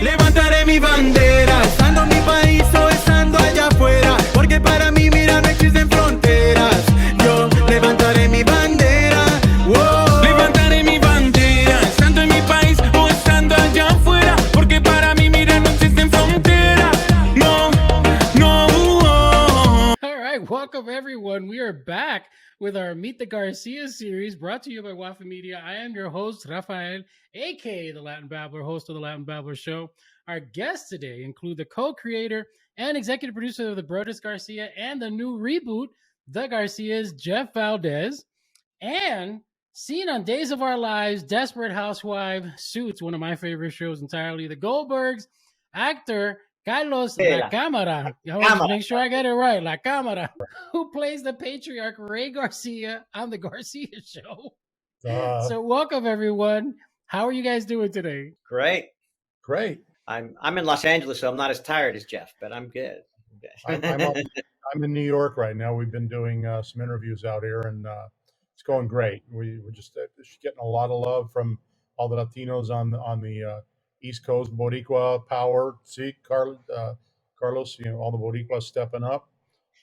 levantaré mi bandera, estando en mi país o estando allá afuera, porque para mí, mira, no existen fronteras. Yo levantaré mi bandera, wow. Levantaré mi bandera, estando en mi país o estando allá afuera, porque para mí, mira, no existen fronteras. No, no. All right, welcome everyone. We are back with our Meet the Garcia series brought to you by Wafi Media. I am your host, Rafael, aka the Latin Babbler, host of the Latin Babbler Show. Our guests today include the co-creator and executive producer of the Brothers Garcia and the new reboot, The Garcias, Jeff Valdez, and seen on Days of Our Lives, Desperate Housewife, Suits, one of my favorite shows entirely, the Goldbergs, actor Carlos Lacámara. I want to make sure I get it right. Lacámara, who plays the patriarch Ray Garcia on the Garcia Show. So welcome everyone. How are you guys doing today? Great. I'm in Los Angeles, so I'm not as tired as Jeff, but I'm good. I'm in New York right now. We've been doing some interviews out here, and it's going great. We're just getting a lot of love from all the Latinos on the East Coast, Boricua power. See, Carlos, all the Boricuas stepping up.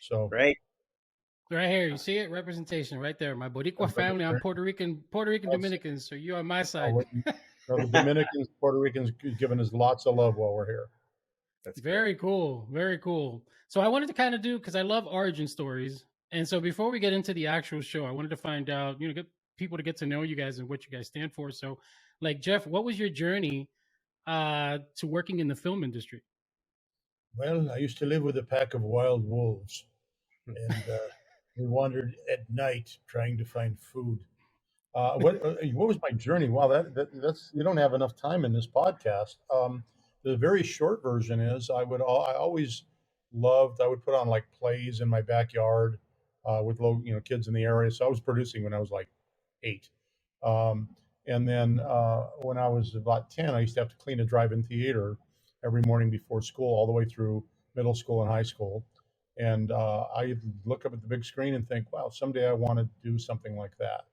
So great. Right here, you see it? Representation right there. My Boricua family. I'm Puerto Rican Dominicans, so you're on my side. The Dominicans, Puerto Ricans giving us lots of love while we're here. That's very cool. Very cool. So I wanted to kind of do, because I love origin stories. And so before we get into the actual show, I wanted to find out, get people to get to know you guys and what you guys stand for. So like, Jeff, what was your journey to working in the film industry? Well, I used to live with a pack of wild wolves, and we wandered at night trying to find food. What was my journey? Wow, that's you don't have enough time in this podcast. The very short version is I always loved. I would put on like plays in my backyard with kids in the area. So I was producing when I was like 8. And then when I was about 10, I used to have to clean a drive-in theater every morning before school, all the way through middle school and high school. And I look up at the big screen and think, wow, someday I want to do something like that.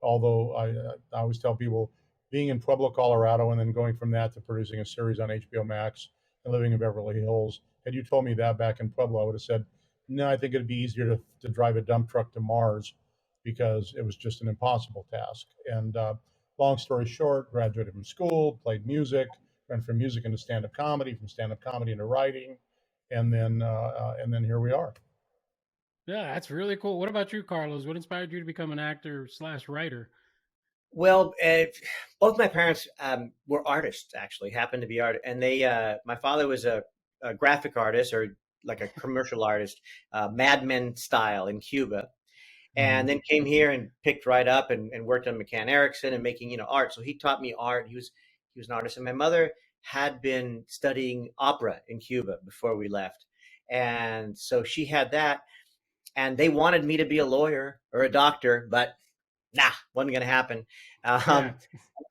Although I always tell people, being in Pueblo, Colorado, and then going from that to producing a series on HBO Max and living in Beverly Hills, had you told me that back in Pueblo, I would have said, no, I think it'd be easier to drive a dump truck to Mars, because it was just an impossible task. And long story short, graduated from school, played music, went from music into stand-up comedy, from stand-up comedy into writing, and then here we are. Yeah, that's really cool. What about you, Carlos? What inspired you to become an actor/writer? Well, both my parents were artists, actually, happened to be artists. And my father was a graphic artist, or like a commercial artist, Mad Men style in Cuba. And then came here and picked right up and worked on McCann Erickson and making, art. So he taught me art. He was an artist. And my mother had been studying opera in Cuba before we left. And so she had that. And they wanted me to be a lawyer or a doctor, but wasn't going to happen. And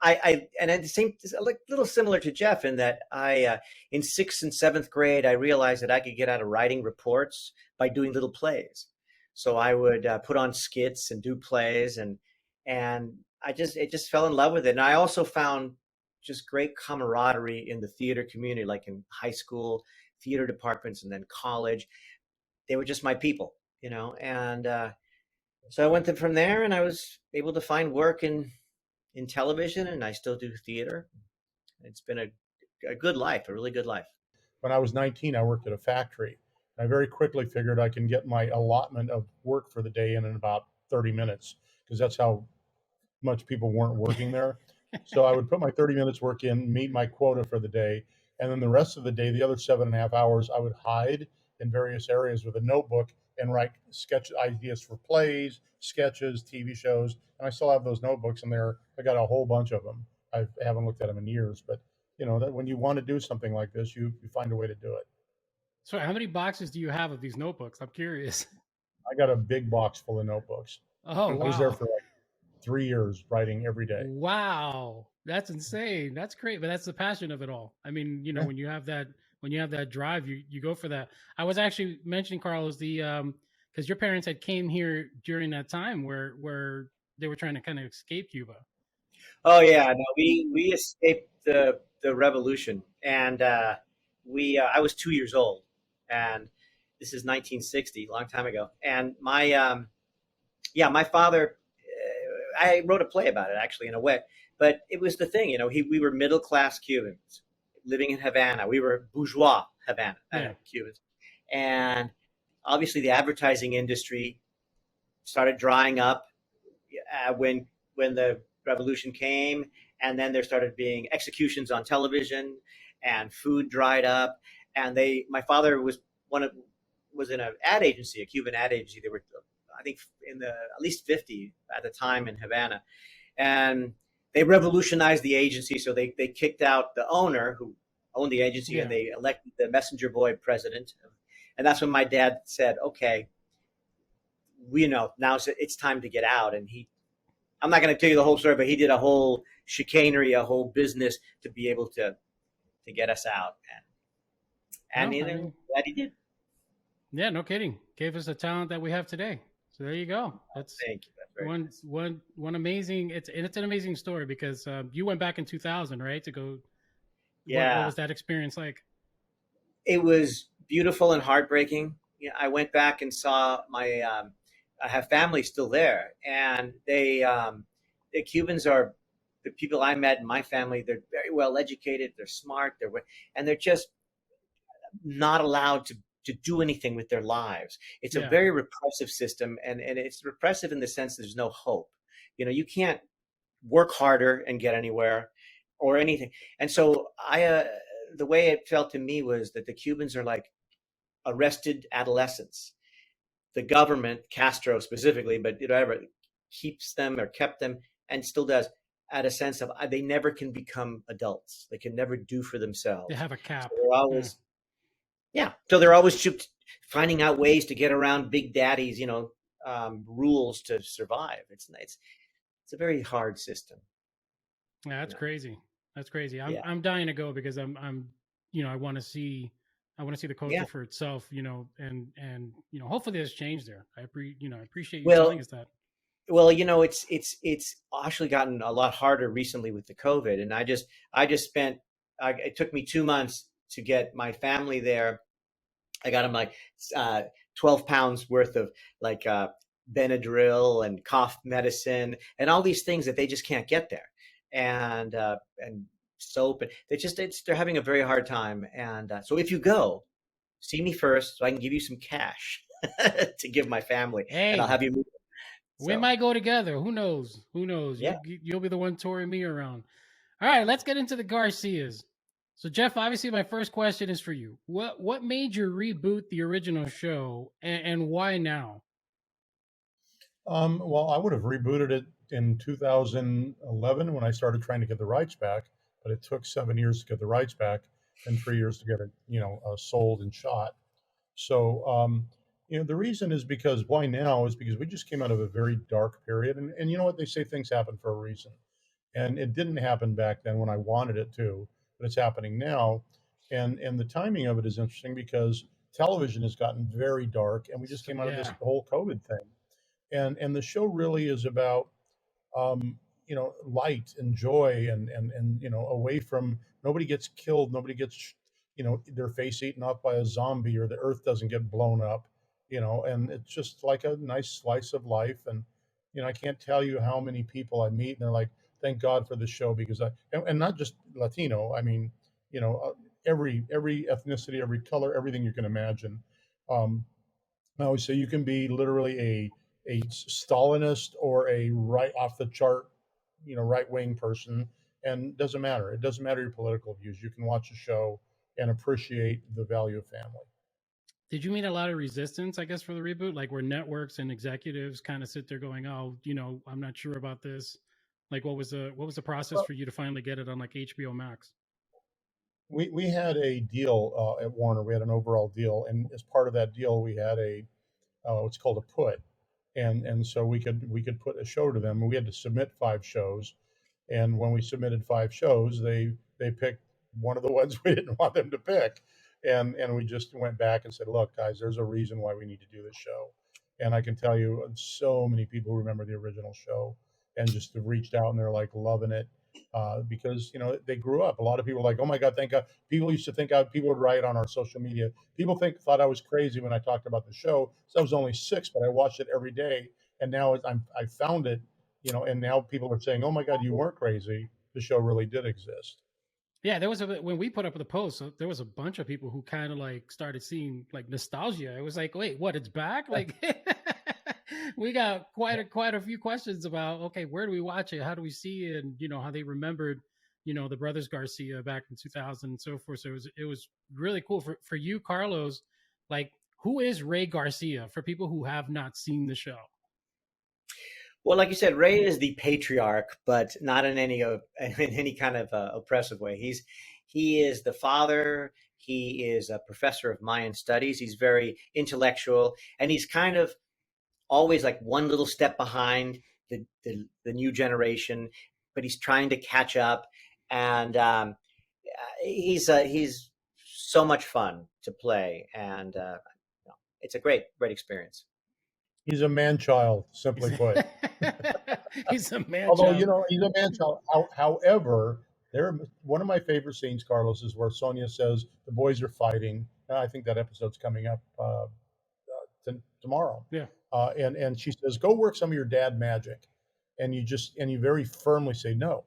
at the same, like a little similar to Jeff, in that I, in 6th and 7th grade, I realized that I could get out of writing reports by doing little plays. So I would put on skits and do plays, and I just fell in love with it. And I also found just great camaraderie in the theater community, like in high school, theater departments, and then college. They were just my people, and so I went from there, and I was able to find work in television, and I still do theater. It's been a good life, a really good life. When I was 19, I worked at a factory. I very quickly figured I can get my allotment of work for the day in about 30 minutes, because that's how much people weren't working there. So I would put my 30 minutes work in, meet my quota for the day, and then the rest of the day, the other 7.5 hours, I would hide in various areas with a notebook and write sketch ideas for plays, sketches, TV shows. And I still have those notebooks in there. I got a whole bunch of them. I haven't looked at them in years, but that when you want to do something like this, you find a way to do it. So how many boxes do you have of these notebooks? I'm curious. I got a big box full of notebooks. Oh, wow. I was there for like 3 years writing every day. Wow. That's insane. That's great. But that's the passion of it all. I mean, when you have that drive, you go for that. I was actually mentioning, Carlos, because your parents had came here during that time where they were trying to kind of escape Cuba. Oh yeah, no, we escaped the revolution, and I was 2 years old, and this is 1960, a long time ago. And my father, I wrote a play about it actually in a way, but it was the thing, we were middle class Cubans living in Havana. We were bourgeois Cubans, and obviously the advertising industry started drying up when the revolution came, and then there started being executions on television, and food dried up. And my father was in an ad agency, a Cuban ad agency. They were, I think, in the at least 50 at the time in Havana, and they revolutionized the agency. So they kicked out the owner who owned the agency, and they elected the messenger boy president. And that's when my dad said, "Okay, now it's time to get out." And I'm not going to tell you the whole story, but he did a whole chicanery, a whole business to be able to get us out. And that he did. Yeah, no kidding. Gave us the talent that we have today. So there you go. That's Thank you. That's one amazing. It's an amazing story because you went back in 2000, right? To go. Yeah. What was that experience like? It was beautiful and heartbreaking. I went back and saw my. I have family still there, and the Cubans are the people I met in my family. They're very well educated. They're smart. They're just not allowed to do anything with their lives. It's a very repressive system, and it's repressive in the sense that there's no hope. You can't work harder and get anywhere or anything. And so the way it felt to me was that the Cubans are like arrested adolescents. The government, Castro specifically, but whatever, keeps them or kept them and still does, at a sense of they never can become adults. They can never do for themselves. They have a cap. So they're always, so they're always finding out ways to get around Big Daddy's, rules to survive. It's a very hard system. Yeah, that's crazy. That's crazy. I'm dying to go because I'm I want to see the culture for itself, and hopefully there's change there. I appreciate you telling us that. Well, it's actually gotten a lot harder recently with the COVID, and I just spent. It took me 2 months to get my family there. I got them like 12 pounds worth of like Benadryl and cough medicine and all these things that they just can't get there, and soap, and they're having a very hard time. And so if you go, see me first so I can give you some cash to give my family, and I'll have you move. We might go together. Who knows? Yeah. You'll be the one touring me around. All right, let's get into the Garcias. So Jeff, obviously my first question is for you. What made you reboot the original show, and why now? Well, I would have rebooted it in 2011 when I started trying to get the rights back, but it took 7 years to get the rights back and 3 years to get it, sold and shot. So, the reason is because why now is because we just came out of a very dark period, and you know what, they say things happen for a reason, and it didn't happen back then when I wanted it to, but it's happening now, and the timing of it is interesting because television has gotten very dark, and we just came out of this whole COVID thing, and the show really is about light and joy and away from, nobody gets killed, nobody gets their face eaten off by a zombie, or the earth doesn't get blown up, and it's just like a nice slice of life. And I can't tell you how many people I meet and they're like, thank God for the show, because and not just Latino, I mean, every ethnicity, every color, everything you can imagine. I always say you can be literally a Stalinist or a right off the chart, right wing person, and it doesn't matter. It doesn't matter your political views. You can watch a show and appreciate the value of family. Did you meet a lot of resistance, I guess, for the reboot? Like where networks and executives kind of sit there going, "Oh, I'm not sure about this." Like, what was the process for you to finally get it on like HBO Max? We had a deal at Warner. We had an overall deal, and as part of that deal, we had what's called a put, and so we could put a show to them. We had to submit 5 shows, and when we submitted 5 shows, they picked one of the ones we didn't want them to pick, and we just went back and said, look, guys, there's a reason why we need to do this show. And I can tell you, so many people remember the original show and just have reached out and they're like loving it. because they grew up. A lot of people are like, oh my God, thank God. People used to think people would write on our social media. People thought I was crazy when I talked about the show. So I was only 6, but I watched it every day, and now I found it, and now people are saying, oh my God, you weren't crazy. The show really did exist. Yeah, there was when we put up the post, there was a bunch of people who kind of like started seeing like nostalgia. It was like, wait, what? It's back? Like, we got quite a few questions about, okay, where do we watch it? How do we see it? And how they remembered, the brothers Garcia back in 2000 and so forth. So it was really cool for you, Carlos. Like, who is Ray Garcia for people who have not seen the show? Well, like you said, Ray is the patriarch, but not in any kind of oppressive way. He is the father. He is a professor of Mayan studies. He's very intellectual, and he's kind of always like one little step behind the new generation, but he's trying to catch up. And he's so much fun to play, and it's a great experience. He's a man-child, simply put. He's a man. Although he's a man-child. However, one of my favorite scenes, Carlos, is where Sonia says the boys are fighting. I think that episode's coming up tomorrow. Yeah. And she says, "Go work some of your dad magic," and you very firmly say, "No,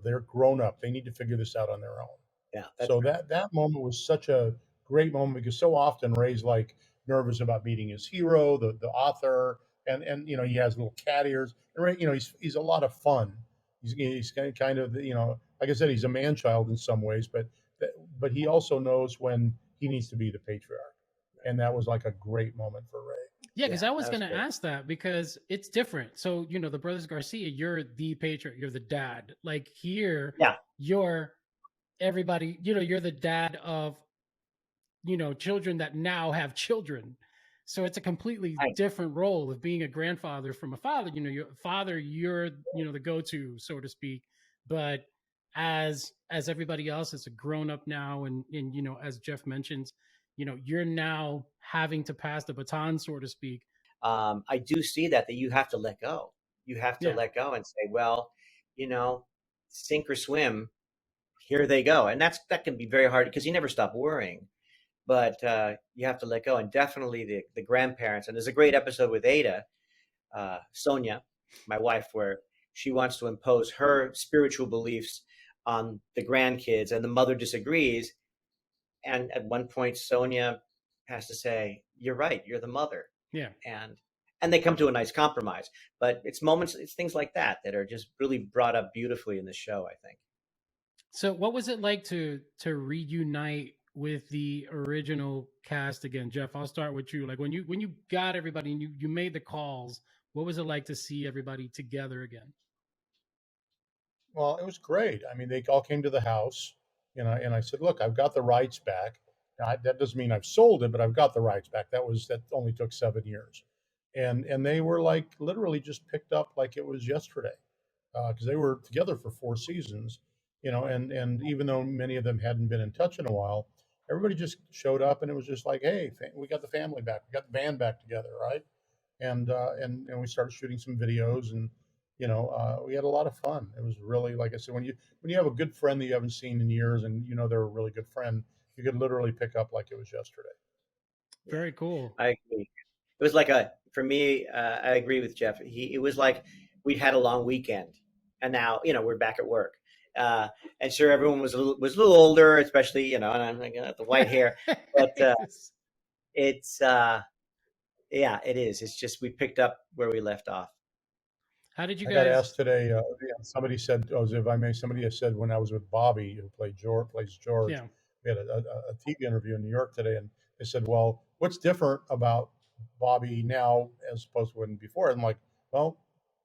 they're grown up. They need to figure this out on their own." Yeah. So that moment was such a great moment, because so often Ray's like nervous about meeting his hero, the author, and he has little cat ears. And Ray, he's a lot of fun. He's kind of like I said, he's a man child in some ways, but he also knows when he needs to be the patriarch, and that was like a great moment for Ray. Yeah, because I was going to ask that, because it's different. So, the brothers Garcia, you're the patriarch, you're the dad. Like here, you're everybody, you're the dad of, children that now have children. So it's a completely different role of being a grandfather from a father. Your father, you're, the go-to, so to speak. But as everybody else is a grown up now, and as Jeff mentions, you're now having to pass the baton, so to speak. I do see that you have to let go. You have to let go and say, well, sink or swim, here they go. And that can be very hard, because you never stop worrying. But you have to let go. And definitely the grandparents. And there's a great episode with Ada, Sonia, my wife, where she wants to impose her spiritual beliefs on the grandkids, and the mother disagrees. And at one point, Sonia has to say, "You're right. You're the mother." Yeah. And they come to a nice compromise. But it's things like that are just really brought up beautifully in the show, I think. So what was it like to reunite with the original cast again? Jeff, I'll start with you. Like when you got everybody and you made the calls, what was it like to see everybody together again? Well, it was great. I mean, they all came to the house, and I said, "Look, I've got the rights back. Now, that doesn't mean I've sold it, but I've got the rights back." That only took 7 years, and they were like literally just picked up like it was yesterday, because they were together for 4 seasons, and even though many of them hadn't been in touch in a while, everybody just showed up, and it was just like, "Hey, we got the family back. We got the band back together, right?" And we started shooting some videos, and we had a lot of fun. It was really, like I said, when you have a good friend that you haven't seen in years, and they're a really good friend, you could literally pick up like it was yesterday. Very cool. I agree. It was like for me, I agree with Jeff. It was like we'd had a long weekend, and now we're back at work. And sure, everyone was a little older, especially and I'm like the white hair, but it's it is. It's just we picked up where we left off. How did you I guys? got asked today. Somebody said, if I may, somebody has said when I was with Bobby, who plays George. Yeah. We had a TV interview in New York today, and they said, "Well, what's different about Bobby now as opposed to when before?" I'm like, "Well,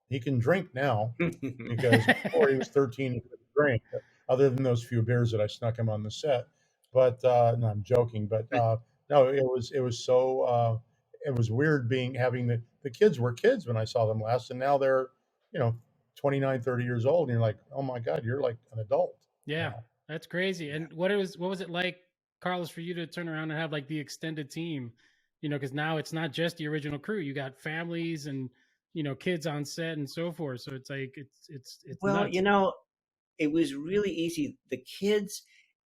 he can drink now, because before he was 13, he couldn't drink, other than those few beers that I snuck him on the set." But no, I'm joking. But no, it was so it was weird having the kids were kids when I saw them last, and now they're 29, 30 years old, and you're like, "Oh my God, you're like an adult." Yeah, that's crazy. And what was it like, Carlos, for you to turn around and have like the extended team? Because now it's not just the original crew. You got families and kids on set and so forth. So it's like it's Well, nuts. it was really easy. The kids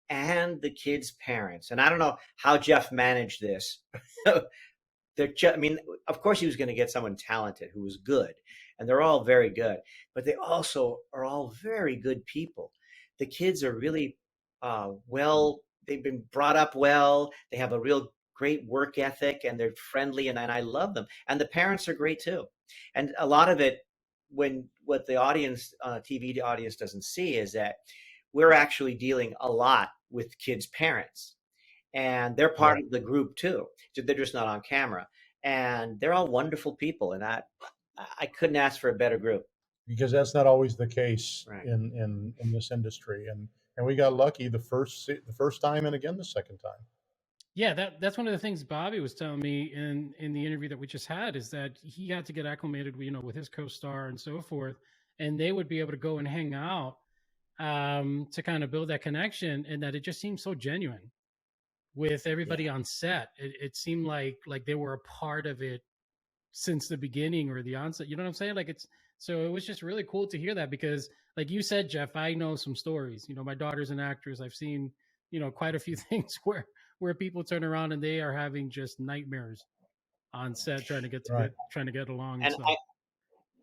and the kids' parents, and I don't know how Jeff managed this. I mean, of course, he was going to get someone talented who was good, and they're all very good, but they also are all very good people. The kids are really well, they've been brought up well, they have a real great work ethic, and they're friendly, and I love them. And the parents are great too. And a lot of it, when what the audience, TV audience doesn't see is that we're actually dealing a lot with kids' parents, and they're part Right. of the group too. They're just not on camera, and they're all wonderful people. And I couldn't ask for a better group. Because that's not always the case Right. in this industry, and we got lucky the first time and again the second time. Yeah, that's one of the things Bobby was telling me in the interview that we just had, is that he had to get acclimated, with his co-star and so forth, and they would be able to go and hang out, to kind of build that connection, and that it just seemed so genuine with everybody Yeah. on set. It seemed like they were a part of it since the beginning or the onset. You know what I'm saying? Like so it was just really cool to hear that, because like you said, Jeff, I know some stories. My daughter's an actress. I've seen, quite a few things where people turn around and they are having just nightmares on set Right. trying to get along and And stuff.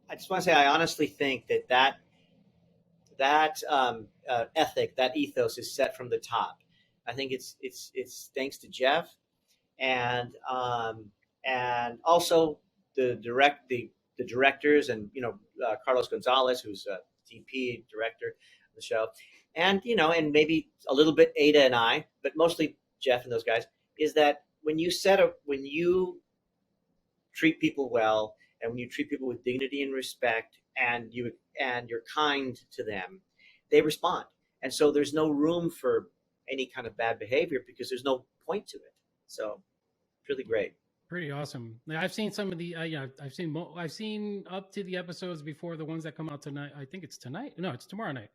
I just want to say, I honestly think that ethic, that ethos, is set from the top. I think it's thanks to Jeff, and also the directors, and Carlos Gonzalez, who's a DP director of the show, and and maybe a little bit Ada and I, but mostly Jeff and those guys. Is that when you treat people well, and when you treat people with dignity and respect, and you're kind to them, they respond. And so there's no room for any kind of bad behavior, because there's no point to it. So it's really great. Pretty awesome. Now, I've seen some of the I've seen up to the episodes before the ones that come out tonight. I think it's tonight. No, it's tomorrow night.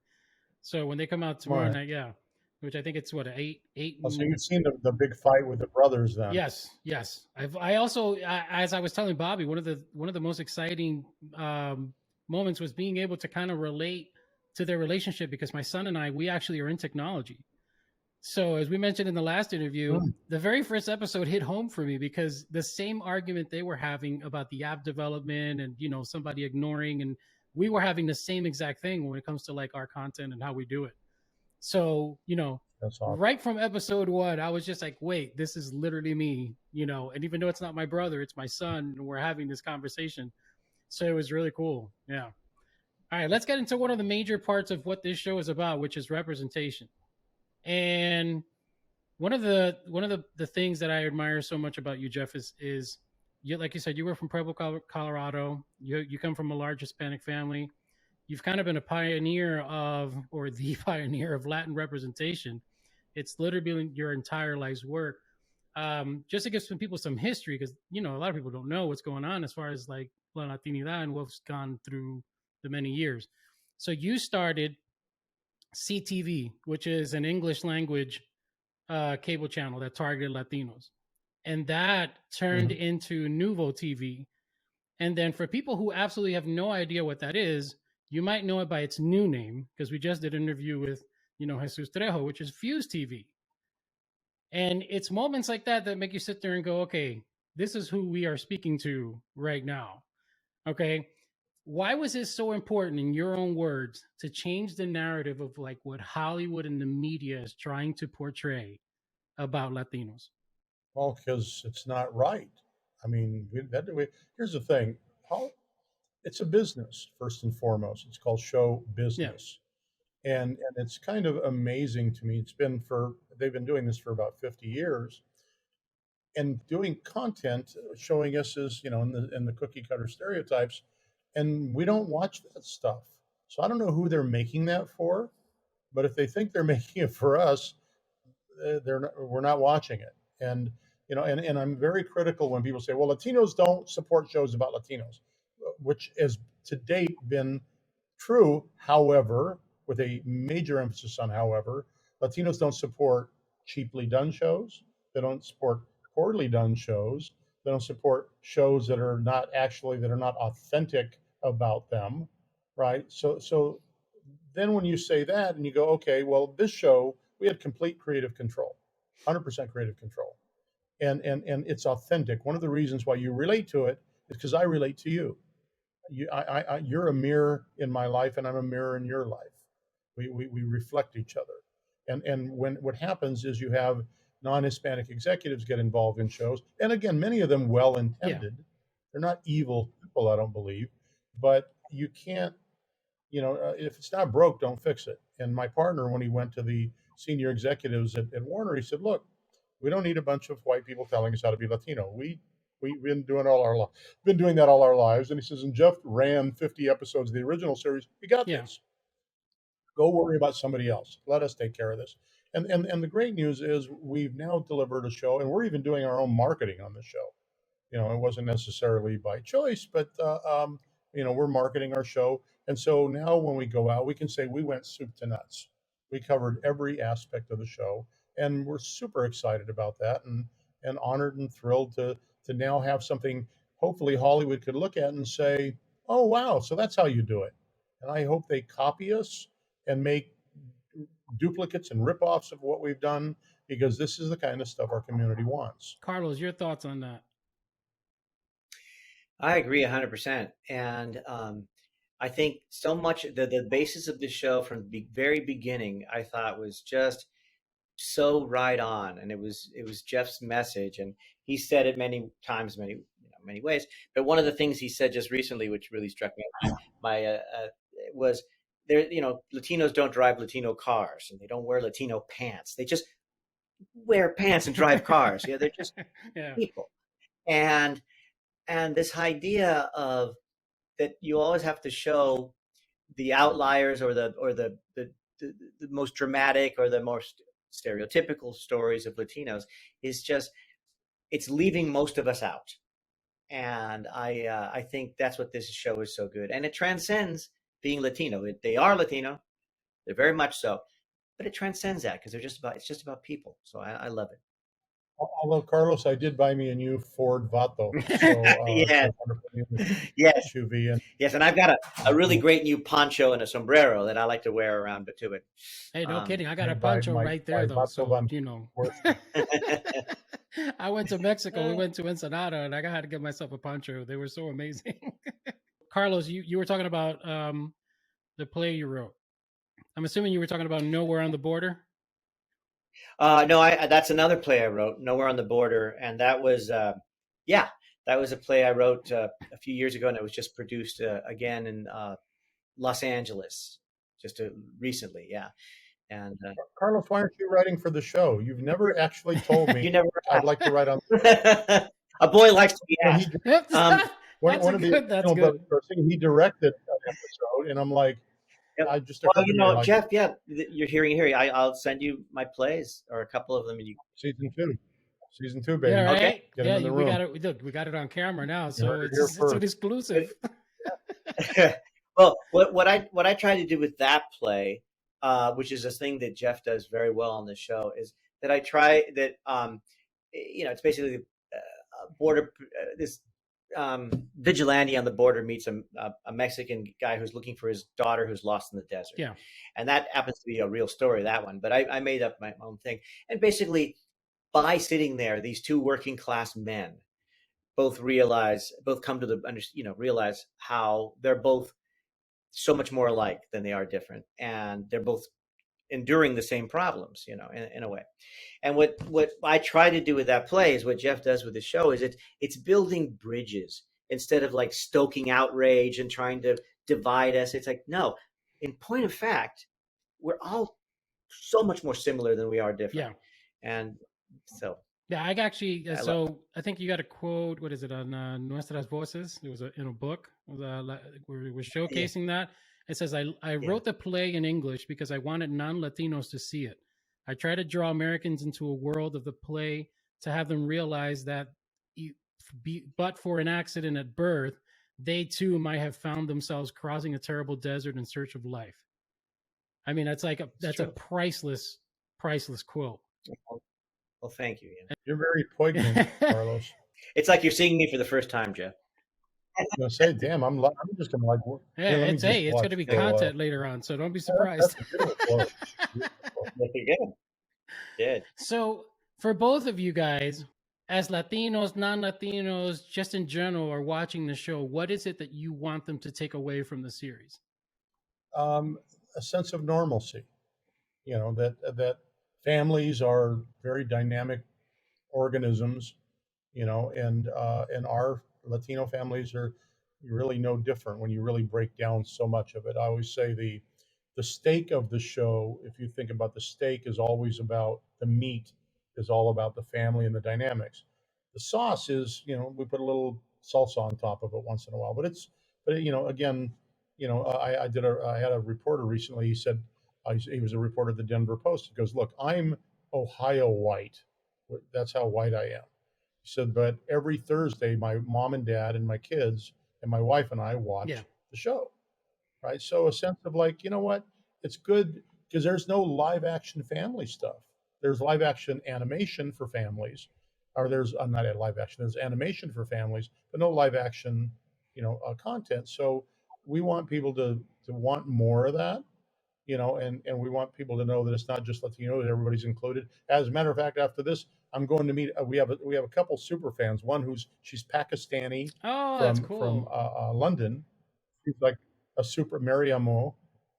So when they come out tomorrow Right. night, yeah, which I think it's what eight. Oh, so you've seen the big fight with the brothers then? Yes, yes. I also, as I was telling Bobby, one of the most exciting moments was being able to kind of relate to their relationship, because my son and I, we actually are in technology. So as we mentioned in the last interview, Hmm. the very first episode hit home for me, because the same argument they were having about the app development and somebody ignoring, and we were having the same exact thing when it comes to like our content and how we do it. So That's awesome. right from episode one, I was just like, wait, this is literally me, and even though it's not my brother, it's my son, and we're having this conversation. So it was really cool. Yeah. All right, let's get into one of the major parts of what this show is about, which is representation. And one of the things that I admire so much about you, Jeff, is you, like you said, you were from Pueblo, Colorado. You come from a large Hispanic family. You've kind of been a pioneer of, or the pioneer of, Latin representation. It's literally been your entire life's work. Just to give some people some history, because a lot of people don't know what's going on as far as like La Latinidad and what's gone through the many years. So you started CTV, which is an English language cable channel that targeted Latinos, and that turned Mhm. into Nuvo TV. And then for people who absolutely have no idea what that is, you might know it by its new name, because we just did an interview with Jesus Trejo, which is Fuse TV. And it's moments like that that make you sit there and go, okay, this is who we are speaking to right now. Okay. Why was it so important, in your own words, to change the narrative of like what Hollywood and the media is trying to portray about Latinos? Well, because it's not right. I mean, here's the thing. It's a business first and foremost. It's called show Yeah. business, and it's kind of amazing to me. They've been doing this for about 50 years, and doing content showing us as in the cookie cutter stereotypes, and we don't watch that stuff. So I don't know who they're making that for, but if they think they're making it for us, we're not watching it. And and I'm very critical when people say, well, Latinos don't support shows about Latinos, which has to date been true. However, with a major emphasis on however, Latinos don't support cheaply done shows. They don't support poorly done shows. They don't support shows that are not authentic about them, right? So then when you say that and you go, okay, well, this show, we had complete creative control, 100% creative control. And it's authentic. One of the reasons why you relate to it is because I relate to you. You're a mirror in my life, and I'm a mirror in your life. We reflect each other. And when what happens is you have non-Hispanic executives get involved in shows, and again, many of them well-intended. Yeah. They're not evil people, I don't believe, but you can't, if it's not broke, don't fix it. And my partner, when he went to the senior executives at Warner, he said, look, we don't need a bunch of white people telling us how to be Latino. We've been doing that all our lives. And he says, and Jeff ran 50 episodes of the original series. We got this. Go worry about somebody else. Let us take care of this. And the great news is we've now delivered a show, and we're even doing our own marketing on the show. It wasn't necessarily by choice, but we're marketing our show. And so now when we go out, we can say we went soup to nuts. We covered every aspect of the show, and we're super excited about that, and honored and thrilled to now have something hopefully Hollywood could look at and say, oh, wow, so that's how you do it. And I hope they copy us and make duplicates and ripoffs of what we've done, because this is the kind of stuff our community wants. Carlos, your thoughts on that? I agree 100%. And I think so much the basis of the show from the very beginning, I thought was just so right on. And it was Jeff's message. And he said it many times, many ways. But one of the things he said just recently, which really struck me, was there, Latinos don't drive Latino cars, and they don't wear Latino pants. They just wear pants and drive cars. They're just people. And this idea of that you always have to show the outliers or the most dramatic or the most stereotypical stories of Latinos is just, it's leaving most of us out. And I think that's what this show is so good. And it transcends being Latino. They are Latino, they're very much so, but it transcends that because it's just about people. So I love it. Although, Carlos, I did buy me a new Ford Vato. So, yes. SUV. Yes, and I've got a really great new poncho and a sombrero that I like to wear around, but too. Hey, no kidding. I got a poncho right there, though. So, I went to Mexico. We went to Ensenada, and I had to get myself a poncho. They were so amazing. Carlos, you were talking about the play you wrote. I'm assuming you were talking about Nowhere on the Border. No, that's another play I wrote, Nowhere on the Border, and that was that was a play I wrote a few years ago, and it was just produced again in Los Angeles just recently. Yeah. And Carlos, why aren't you writing for the show? You've never actually told me. You never. I'd like to write on. A boy likes to be asked. He directed an episode, and I'm like, I just. Well, Jeff, you're hearing here. I'll send you my plays or a couple of them, and you. Season two, baby. Yeah, right? Okay. We got it. Look, we got it on camera now, so it's an exclusive. Well, what I try to do with that play, which is a thing that Jeff does very well on the show, is that I try that it's basically border this vigilante on the border meets a Mexican guy who's looking for his daughter who's lost in the desert. Yeah, and that happens to be a real story, that one. But I made up my own thing, and basically by sitting there, these two working class men both come to realize how they're both so much more alike than they are different, and they're both enduring the same problems, in a way. And what I try to do with that play is what Jeff does with the show is it's building bridges instead of like stoking outrage and trying to divide us. It's like, no, in point of fact, we're all so much more similar than we are different. Yeah. And so. Yeah, I actually, I think you got a quote, what is it, on Nuestras Voces? It was in a book. We're showcasing that. It says, I wrote the play in English because I wanted non-Latinos to see it. I try to draw Americans into a world of the play to have them realize that but for an accident at birth, they too might have found themselves crossing a terrible desert in search of life. I mean, that's a priceless quote. Well, thank you. You're very poignant, Carlos. It's like you're seeing me for the first time, Jeff. I'm gonna say, damn, I'm just gonna like. Yeah, let me it's just it's watch going to be for a while. content later on, so don't be That's surprised. a beautiful. There you go. Yeah. So, for both of you guys, as Latinos, non-Latinos, just in general, are watching the show, what is it that you want them to take away from the series? A sense of normalcy. You know, that families are very dynamic organisms. You know, and our Latino families are really no different when you really break down so much of it. I always say the steak of the show, if you think about the steak, is always about the meat, is all about the family and the dynamics. The sauce is, you know, we put a little salsa on top of it once in a while, but you know, again, you know, I had a reporter recently. He said he was a reporter at the Denver Post. He goes, "Look, I'm Ohio white. That's how white I am." He said, "But every Thursday, my mom and dad and my kids and my wife and I watch the show." Right. So a sense of like, you know what? It's good because there's no live action family stuff. There's live action animation for families, or there's not a live action. There's animation for families, but no live action, you know, content. So we want people to want more of that, you know, and we want people to know that it's not just Latino, that everybody's included. As a matter of fact, after this, I'm going to meet. We have a couple super fans. One she's Pakistani that's cool. from London. She's like a super Mariamo,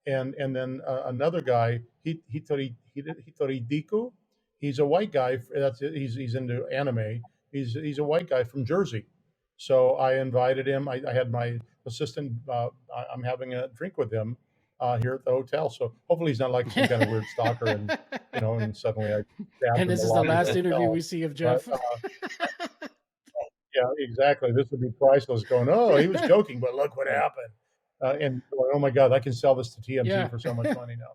and then another guy, Hitori Diku. He's a white guy. He's into anime. He's a white guy from Jersey. So I invited him. I had my assistant. I'm having a drink with him here at the hotel. So hopefully he's not like some kind of weird stalker, and you know, and suddenly I. And this is the last interview we see of Jeff. Yeah, exactly. This would be priceless. Going, oh, he was joking, but look what happened. And oh my God, I can sell this to TMZ for so much money now.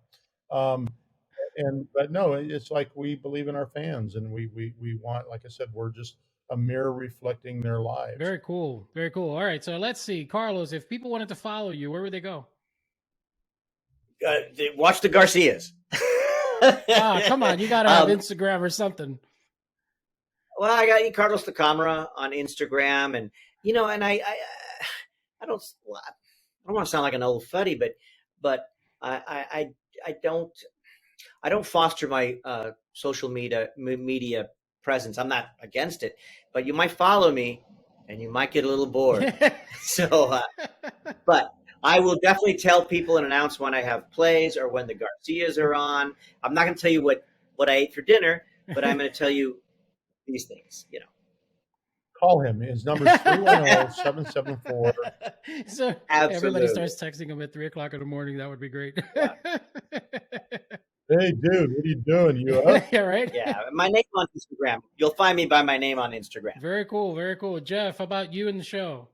But no, it's like we believe in our fans, and we want, like I said, we're just a mirror reflecting their lives. Very cool. Very cool. All right. So let's see. Carlos, if people wanted to follow you, where would they go? Watch the Garcias. Come on. You got to have Instagram or something. Well, I got Carlos Lacámara on Instagram, and you know, and I don't want to sound like an old fuddy, but I don't foster my social media presence. I'm not against it, but you might follow me, and you might get a little bored. So, but I will definitely tell people and announce when I have plays or when the Garcias are on. I'm not going to tell you what I ate for dinner, but I'm going to tell you these things, you know. Call him. His number is 310-774. So everybody starts texting him at 3:00 in the morning. That would be great. Yeah. Hey, dude, what are you doing? You up? Yeah, right? Yeah, my name on Instagram. You'll find me by my name on Instagram. Very cool, very cool. Jeff, how about you and the show?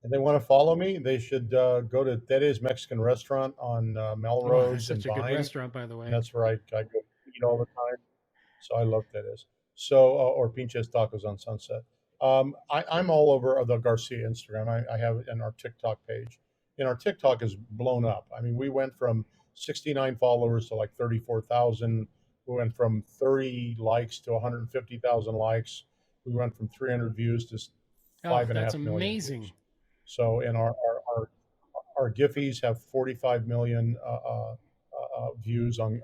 If they want to follow me, they should go to Tere's Mexican Restaurant on Melrose. Such and a good Vine. restaurant, by the way. That's where I go eat all the time. So I love Tere's. So, or Pinches Tacos on Sunset. I'm all over the Garcia Instagram. I have it in our TikTok page. And our TikTok is blown up. I mean, we went from 69 followers to like 34,000. We went from 30 likes to 150,000 likes. We went from 300 views to 5.5 million. That's amazing. Views. So, and our Giphies have 45 million views on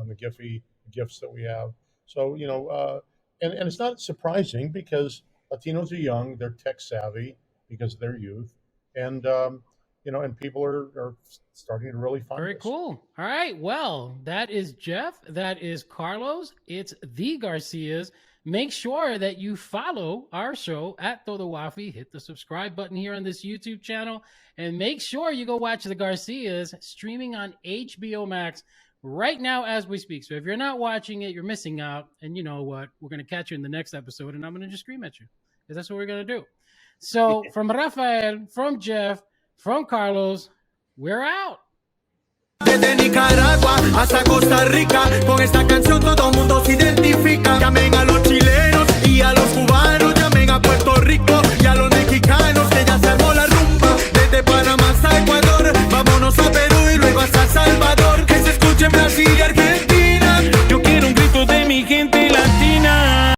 the Giphy GIFs that we have. So, you know, and it's not surprising because Latinos are young, they're tech savvy because of their youth, and you know, and people are starting to really find Very us. cool. All right, well, that is Jeff, that is Carlos, it's the Garcias. Make sure that you follow our show at Todo Wafi. Hit the subscribe button here on this YouTube channel, and make sure you go watch the Garcias streaming on HBO Max right now as we speak. So if you're not watching it, you're missing out. And you know what? We're going to catch you in the next episode, and I'm going to just scream at you because that's what we're going to do. So from Rafael, from Jeff, from Carlos, we're out. Desde Nicaragua hasta Costa Rica, con esta canción todo mundo se identifica. Llamen a los chilenos y a los cubanos, llamen a Puerto Rico.